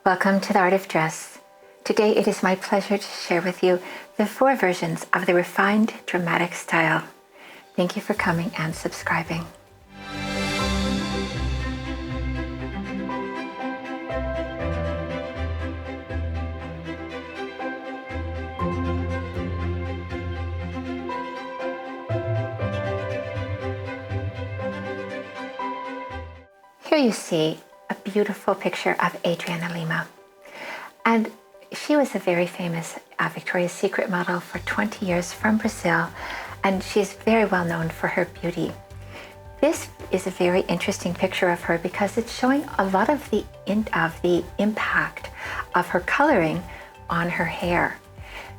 Welcome to the Art of Dress. Today it is my pleasure to share with you the 4 versions of the refined dramatic style. Thank you for coming and subscribing. Here you see a beautiful picture of Adriana Lima. And she was a very famous Victoria's Secret model for 20 years from Brazil, and she's very well known for her beauty. This is a very interesting picture of her because it's showing a lot of the impact of her coloring on her hair.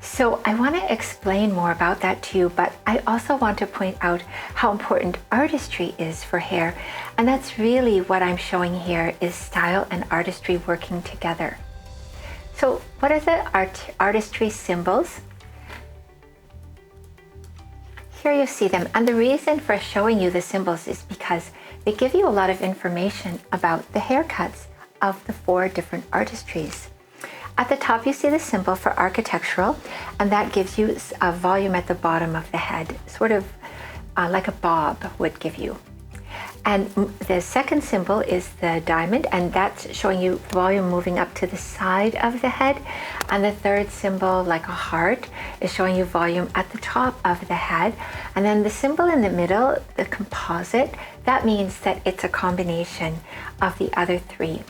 So I want to explain more about that to you, but I also want to point out how important artistry is for hair. And that's really what I'm showing here, is style and artistry working together. So what are the artistry symbols? Here you see them. And the reason for showing you the symbols is because they give you a lot of information about the haircuts of the 4 different artistries. At the top, you see the symbol for architectural, and that gives you a volume at the bottom of the head, sort of like a bob would give you. And the second symbol is the diamond, and that's showing you volume moving up to the side of the head. And the third symbol, like a heart, is showing you volume at the top of the head. And then the symbol in the middle, the composite, that means that it's a combination of the other 3.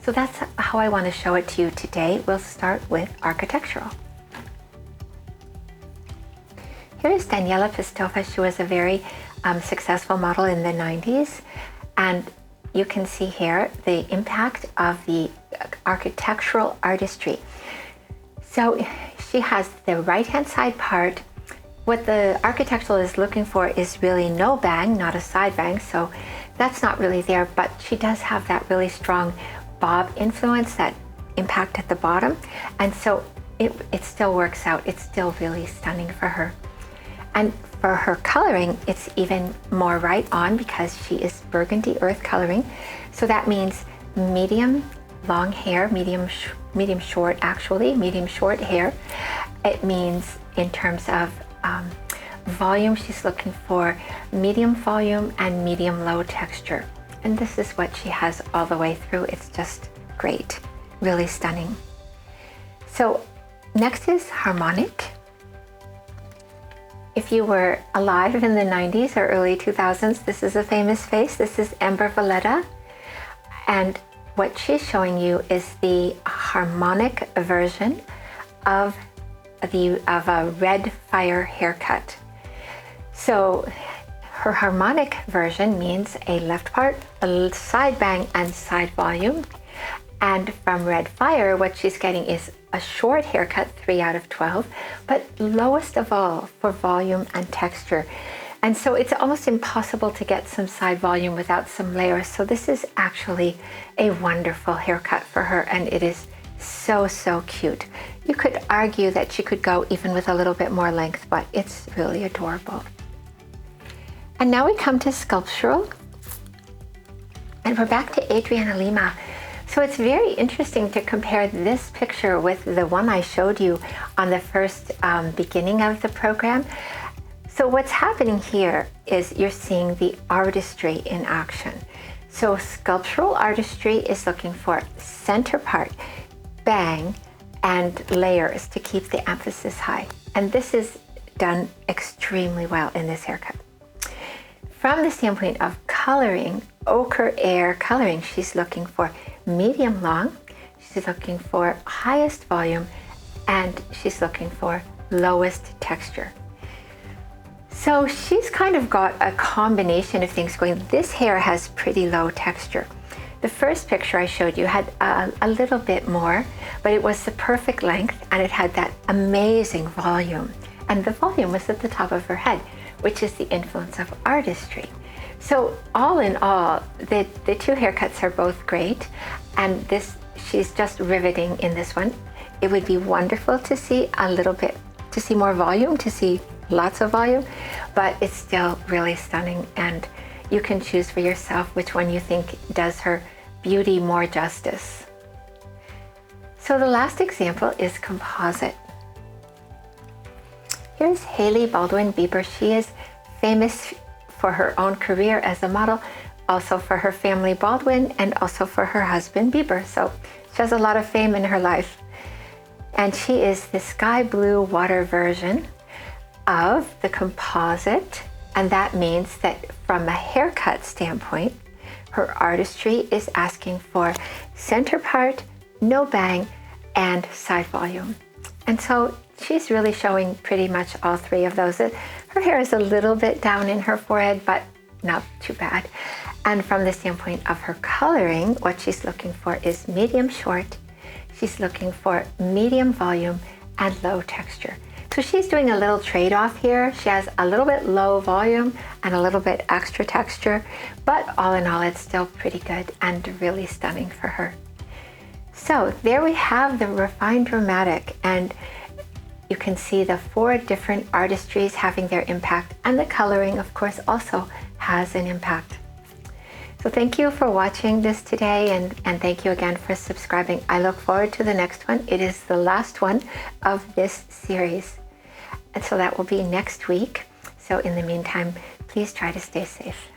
So that's how I want to show it to you today. We'll start with architectural. Here is Daniela Pestova. She was a very successful model in the 90s. And you can see here the impact of the architectural artistry. So she has the right-hand side part. What the architectural is looking for is really no bang, not a side bang. So that's not really there, but she does have that really strong bob influence, that impact at the bottom, and so it still works out. It's still really stunning for her. And for her coloring, it's even more right on because she is Burgundy Earth Coloring. So that means medium long hair, medium short hair. It means in terms of volume, she's looking for medium volume and medium low texture. And this is what she has all the way through. It's just great, really stunning. So next is Harmonic. If you were alive in the 90s or early 2000s, this is a famous face. This is Amber Valletta. And what she's showing you is the harmonic version of a red fire haircut. So her harmonic version means a left part, a side bang, and side volume. And from red fire, what she's getting is a short haircut, 3 out of 12, but lowest of all for volume and texture. And so it's almost impossible to get some side volume without some layers. So this is actually a wonderful haircut for her, and it is so, so cute. You could argue that she could go even with a little bit more length, but it's really adorable. And now we come to sculptural, and we're back to Adriana Lima. So it's very interesting to compare this picture with the one I showed you on the first beginning of the program. So what's happening here is you're seeing the artistry in action. So sculptural artistry is looking for center part, bang, and layers to keep the emphasis high. And this is done extremely well in this haircut. From the standpoint of coloring, ochre air coloring, she's looking for medium long, she's looking for highest volume, and she's looking for lowest texture. So she's kind of got a combination of things going. This hair has pretty low texture. The first picture I showed you had a little bit more, but it was the perfect length, and it had that amazing volume. And the volume was at the top of her head, which is the influence of artistry. So all in all, the 2 haircuts are both great, and she's just riveting in this one. It would be wonderful to see more volume, to see lots of volume, but it's still really stunning, and you can choose for yourself which one you think does her beauty more justice. So the last example is composite. Here's Hailey Baldwin Bieber. She is famous for her own career as a model, also for her family Baldwin, and also for her husband Bieber. So she has a lot of fame in her life. And she is the sky blue water version of the composite. And that means that from a haircut standpoint, her artistry is asking for center part, no bang, and side volume. And so she's really showing pretty much all three of those. Her hair is a little bit down in her forehead, but not too bad. And from the standpoint of her coloring, what she's looking for is medium short. She's looking for medium volume and low texture. So she's doing a little trade-off here. She has a little bit low volume and a little bit extra texture, but all in all, it's still pretty good and really stunning for her. So there we have the refined dramatic, and you can see the 4 different artistries having their impact, and the coloring, of course, also has an impact. So thank you for watching this today, and thank you again for subscribing. I look forward to the next one. It is the last one of this series. And so that will be next week. So in the meantime, please try to stay safe.